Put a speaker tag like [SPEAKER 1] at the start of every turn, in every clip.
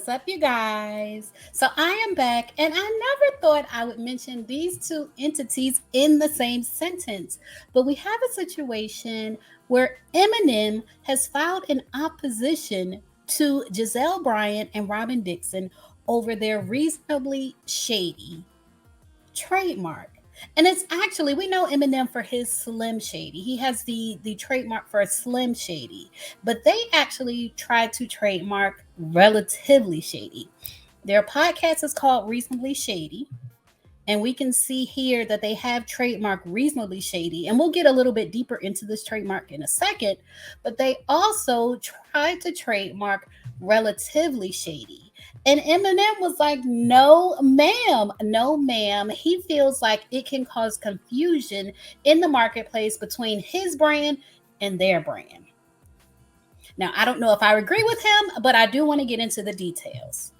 [SPEAKER 1] What's up, you guys? So I am back, and I never thought I would mention these two entities in the same sentence. But we have a situation where Eminem has filed an opposition to Gizelle Bryant and Robyn Dixon over their reasonably shady trademark. And it's actually, we know Eminem for his Slim Shady. He has the trademark for a Slim Shady, but they actually tried to trademark Relatively Shady. Their podcast is called Reasonably Shady, and we can see here that they have trademark Reasonably Shady, and we'll get a little bit deeper into this trademark in a second. But they also tried to trademark Relatively Shady, and Eminem was like, no ma'am, no ma'am. He feels like it can cause confusion in the marketplace between his brand and their brand. Now, I don't know if I agree with him, but I do want to get into the details.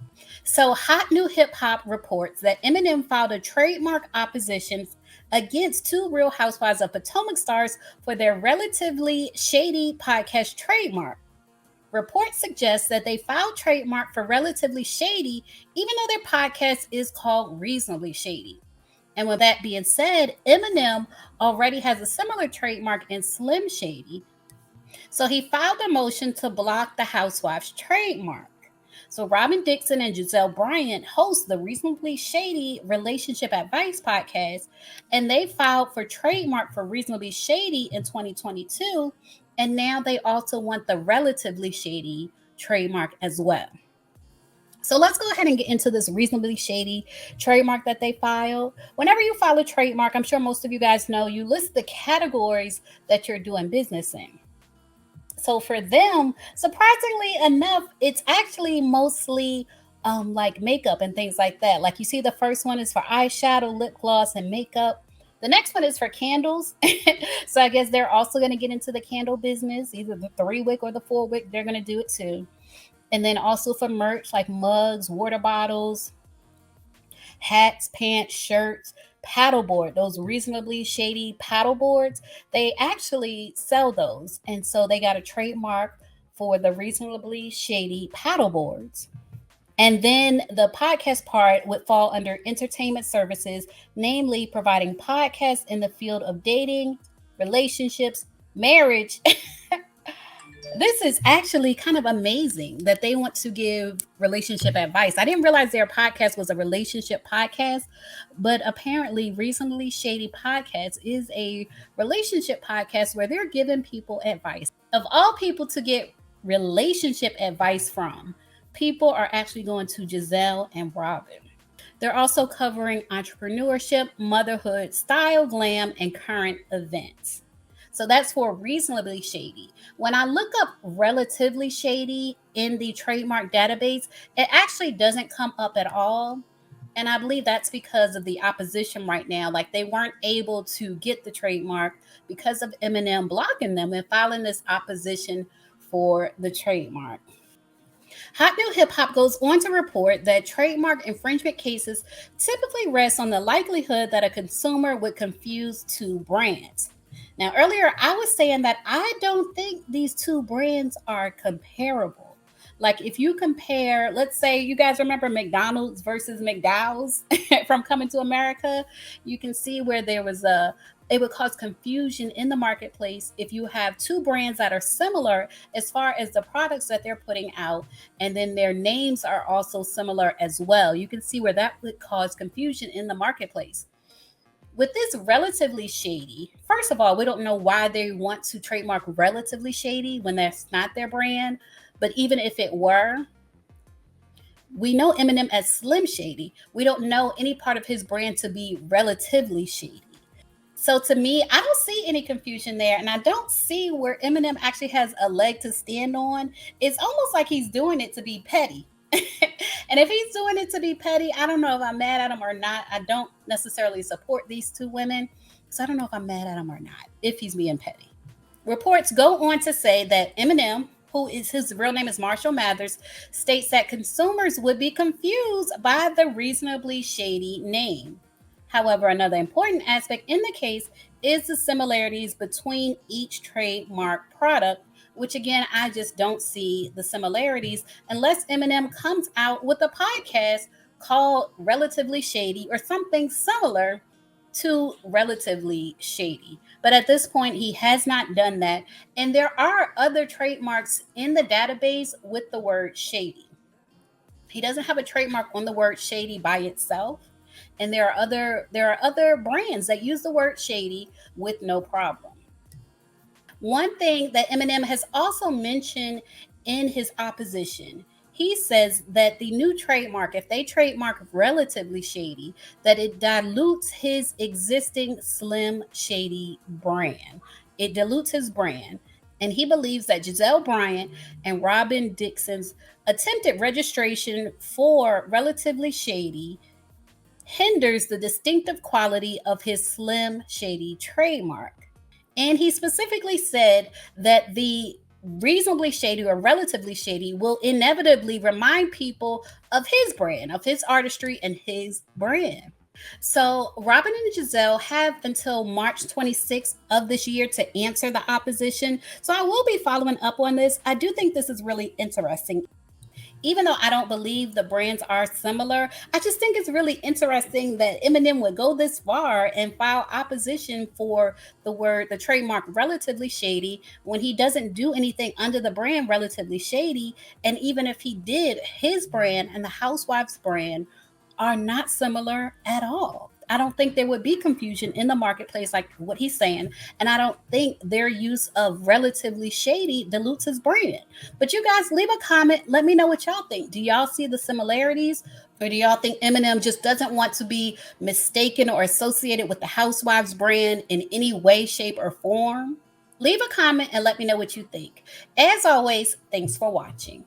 [SPEAKER 1] So, Hot New Hip Hop reports that Eminem filed a trademark opposition against two Real Housewives of Potomac stars for their Relatively Shady podcast trademark. Reports suggest that they filed trademark for Relatively Shady, even though their podcast is called Reasonably Shady. And with that being said, Eminem already has a similar trademark in Slim Shady, so he filed a motion to block the Housewives trademark. So Robyn Dixon and Gizelle Bryant host the Reasonably Shady Relationship Advice podcast, and they filed for trademark for Reasonably Shady in 2022, and now they also want the Relatively Shady trademark as well. So let's go ahead and get into this Reasonably Shady trademark that they filed. Whenever you file a trademark, I'm sure most of you guys know, you list the categories that you're doing business in. So for them, surprisingly enough, it's actually mostly like makeup and things like that. Like you see, the first one is for eyeshadow, lip gloss, and makeup. The next one is for candles. So I guess they're also going to get into the candle business, either the 3-wick or the 4-wick. They're going to do it too. And then also for merch like mugs, water bottles, hats, pants, shirts, paddleboard, those Reasonably Shady paddleboards, they actually sell those. And so they got a trademark for the Reasonably Shady paddleboards. And then the podcast part would fall under entertainment services, namely providing podcasts in the field of dating, relationships, marriage. This is actually kind of amazing that they want to give relationship advice. I didn't realize their podcast was a relationship podcast, but apparently Reasonably Shady Podcast is a relationship podcast where they're giving people advice. Of all people to get relationship advice from, people are actually going to Gizelle and Robyn. They're also covering entrepreneurship, motherhood, style, glam, and current events. So that's for Reasonably Shady. When I look up Relatively Shady in the trademark database, it actually doesn't come up at all. And I believe that's because of the opposition right now. Like they weren't able to get the trademark because of Eminem blocking them and filing this opposition for the trademark. Hot New Hip Hop goes on to report that trademark infringement cases typically rest on the likelihood that a consumer would confuse two brands. Now, earlier I was saying that I don't think these two brands are comparable. Like if you compare, let's say you guys remember McDonald's versus McDowell's from Coming to America, you can see where there was it would cause confusion in the marketplace if you have two brands that are similar as far as the products that they're putting out, and then their names are also similar as well. You can see where that would cause confusion in the marketplace. With this Relatively Shady, first of all, we don't know why they want to trademark Relatively Shady when that's not their brand. But even if it were, we know Eminem as Slim Shady. We don't know any part of his brand to be Relatively Shady. So to me, I don't see any confusion there. And I don't see where Eminem actually has a leg to stand on. It's almost like he's doing it to be petty. And if he's doing it to be petty, I don't know if I'm mad at him or not. I don't necessarily support these two women. So I don't know if I'm mad at him or not, if he's being petty. Reports go on to say that Eminem, who is his real name is Marshall Mathers, states that consumers would be confused by the Reasonably Shady name. However, another important aspect in the case is the similarities between each trademark product, which again, I just don't see the similarities unless Eminem comes out with a podcast called Relatively Shady or something similar to Relatively Shady. But at this point, he has not done that. And there are other trademarks in the database with the word shady. He doesn't have a trademark on the word shady by itself. And there are other brands that use the word shady with no problem. One thing that Eminem has also mentioned in his opposition, he says that the new trademark, if they trademark Relatively Shady, that it dilutes his existing Slim Shady brand. It dilutes his brand. And he believes that Gizelle Bryant and Robyn Dixon's attempted registration for Relatively Shady hinders the distinctive quality of his Slim Shady trademark. And he specifically said that the reasonably shady or relatively shady will inevitably remind people of his brand, of his artistry and his brand. So Robyn and Gizelle have until March 26th of this year to answer the opposition. So I will be following up on this. I do think this is really interesting. Even though I don't believe the brands are similar, I just think it's really interesting that Eminem would go this far and file opposition for the trademark relatively shady when he doesn't do anything under the brand relatively shady. And even if he did, his brand and the Housewives brand are not similar at all. I don't think there would be confusion in the marketplace like what he's saying. And I don't think their use of relatively shady dilutes his brand. But you guys leave a comment. Let me know what y'all think. Do y'all see the similarities? Or do y'all think Eminem just doesn't want to be mistaken or associated with the Housewives brand in any way, shape, or form? Leave a comment and let me know what you think. As always, thanks for watching.